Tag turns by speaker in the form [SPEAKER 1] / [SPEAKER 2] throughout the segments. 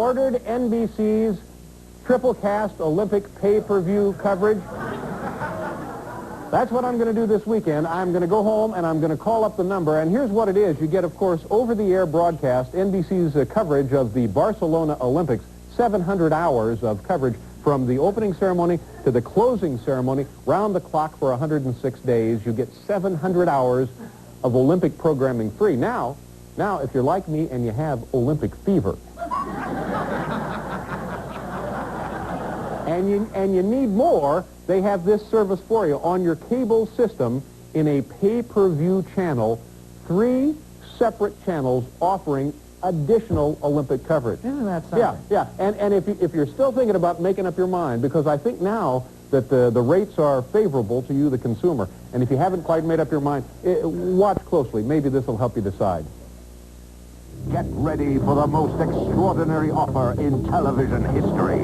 [SPEAKER 1] ordered NBC's triple cast Olympic pay-per-view coverage. That's what I'm going to do this weekend. I'm going to go home and I'm going to call up the number. And here's what it is. You get, of course, over-the-air broadcast, NBC's coverage of the Barcelona Olympics, 700 hours of coverage from the opening ceremony to the closing ceremony, round the clock for 106 days. You get 700 hours of Olympic programming free. Now, if you're like me and you have Olympic fever, and you need more, they have this service for you on your cable system in a pay-per-view channel, 3 separate channels offering additional Olympic coverage.
[SPEAKER 2] Isn't that something?
[SPEAKER 1] Yeah. And if you're still thinking about making up your mind, because I think now that the rates are favorable to you, the consumer, and if you haven't quite made up your mind, watch closely. Maybe this will help you decide.
[SPEAKER 3] Get ready for the most extraordinary offer in television history.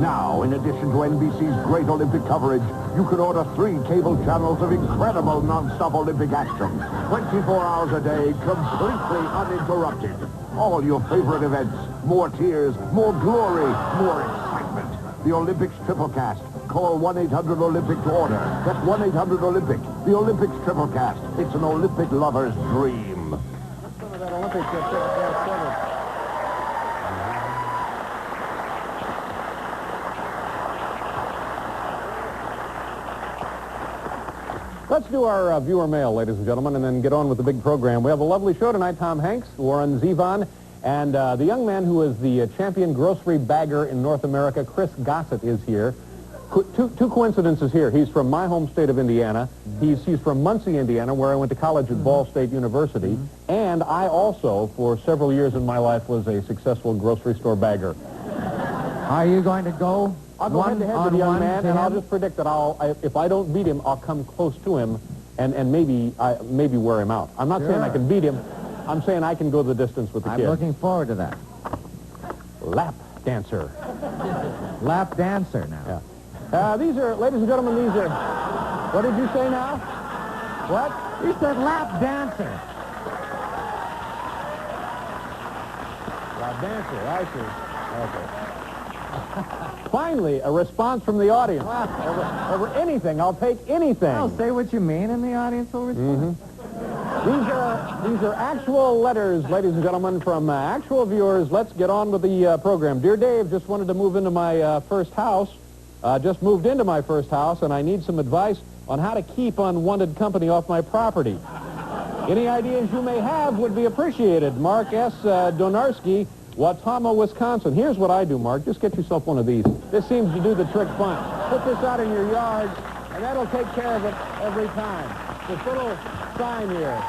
[SPEAKER 3] Now, in addition to NBC's great Olympic coverage, you can order 3 cable channels of incredible non-stop Olympic action. 24 hours a day, completely uninterrupted. All your favorite events, more tears, more glory, more excitement. The Olympics triple cast. Call 1-800-OLYMPIC to order. That's 1-800-OLYMPIC. The Olympics triple cast. It's an Olympic lover's dream.
[SPEAKER 1] That Olympic triple cast coverage. Let's do our viewer mail, ladies and gentlemen, and then get on with the big program. We have a lovely show tonight. Tom Hanks, Warren Zevon, and the young man who is the champion grocery bagger in North America, Chris Gossett, is here. Two coincidences here. He's from my home state of Indiana. He's from Muncie, Indiana, where I went to college at Ball State University. And I also, for several years in my life, was a successful grocery store bagger.
[SPEAKER 2] Are you going to go?
[SPEAKER 1] I'll go head-to-head with the young man, and I'll just predict that if I don't beat him, I'll come close to him and maybe wear him out. I'm not saying I can beat him. I'm saying I can go the distance with the kid.
[SPEAKER 2] I'm looking forward to that.
[SPEAKER 1] Lap dancer.
[SPEAKER 2] Lap dancer now.
[SPEAKER 1] Yeah. These are, ladies and gentlemen, these are, what did you say now? What?
[SPEAKER 2] You said lap dancer.
[SPEAKER 1] Lap dancer, I see. Okay. Finally, a response from the audience. Over anything. I'll take anything.
[SPEAKER 2] Well, say what you mean, and the audience will respond.
[SPEAKER 1] These are actual letters, ladies and gentlemen, from actual viewers. Let's get on with the program. Dear Dave, just wanted to move into my first house. Just moved into my first house, and I need some advice on how to keep unwanted company off my property. Any ideas you may have would be appreciated. Mark S. Donarski, Watama, Wisconsin. Here's what I do, Mark. Just get yourself one of these. This seems to do the trick fine. Put this out in your yard, and that'll take care of it every time. This little sign here.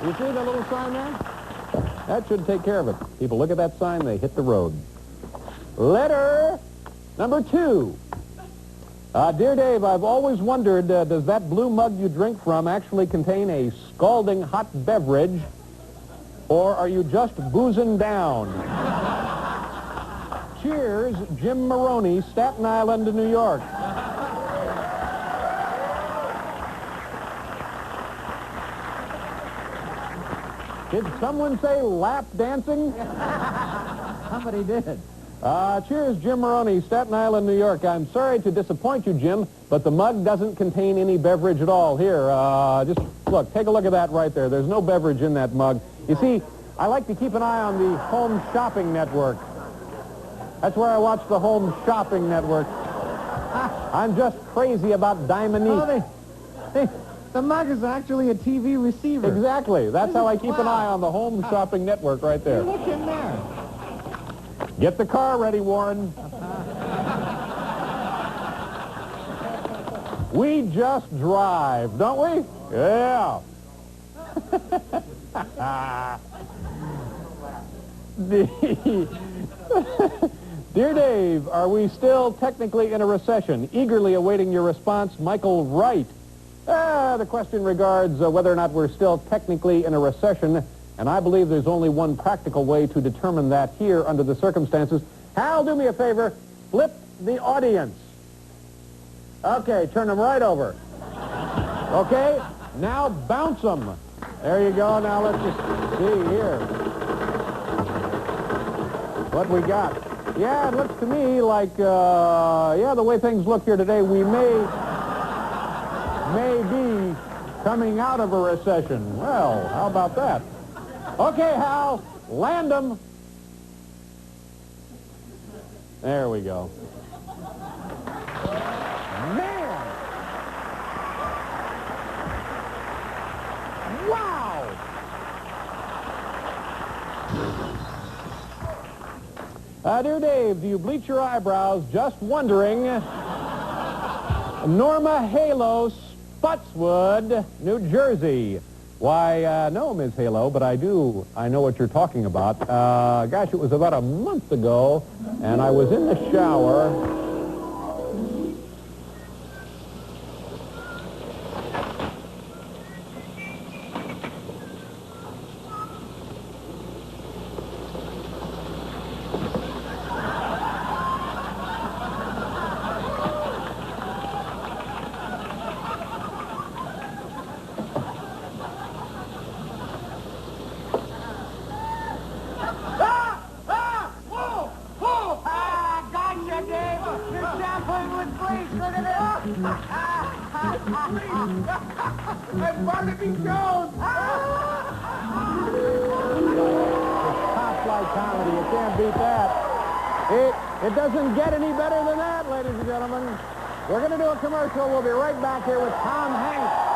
[SPEAKER 1] You see the little sign there? That should take care of it. People look at that sign, they hit the road. Letter number 2. Dear Dave, I've always wondered, does that blue mug you drink from actually contain a scalding hot beverage, or are you just boozing down? Cheers, Jim Maroney, Staten Island, New York. Did someone say lap dancing?
[SPEAKER 2] Somebody did.
[SPEAKER 1] Cheers, Jim Maroney, Staten Island, New York. I'm sorry to disappoint you, Jim, but the mug doesn't contain any beverage at all. Here, just look, take a look at that right there. There's no beverage in that mug. You see, I like to keep an eye on the Home Shopping Network. That's where I watch the Home Shopping Network. I'm just crazy about Diamonique.
[SPEAKER 2] Oh, the mug is actually a TV receiver.
[SPEAKER 1] Exactly. That's how I keep an eye on the Home Shopping Network right there.
[SPEAKER 2] Look in there.
[SPEAKER 1] Get the car ready, Warren. We just drive, don't we? Yeah. Dear Dave, are we still technically in a recession? Eagerly awaiting your response, Michael Wright. The question regards whether or not we're still technically in a recession, and I believe there's only one practical way to determine that here under the circumstances. Hal, do me a favor. Flip the audience. Okay, turn them right over. Okay, now bounce them. There you go. Now let's just see here. what we got. Yeah, it looks to me like, yeah, the way things look here today, we may be coming out of a recession. Well, how about that? Okay, Hal, land 'em. There we go. Man! Wow! Dear Dave, do you bleach your eyebrows? Just wondering. Norma Halo, Spotswood, New Jersey. Why, no, Ms. Halo, but I know what you're talking about. Gosh, it was about a month ago, and I was in the shower.
[SPEAKER 2] And Barnaby Jones!
[SPEAKER 1] Top-flight comedy. You can't beat that. It doesn't get any better than that, ladies and gentlemen. We're going to do a commercial. We'll be right back here with Tom Hanks.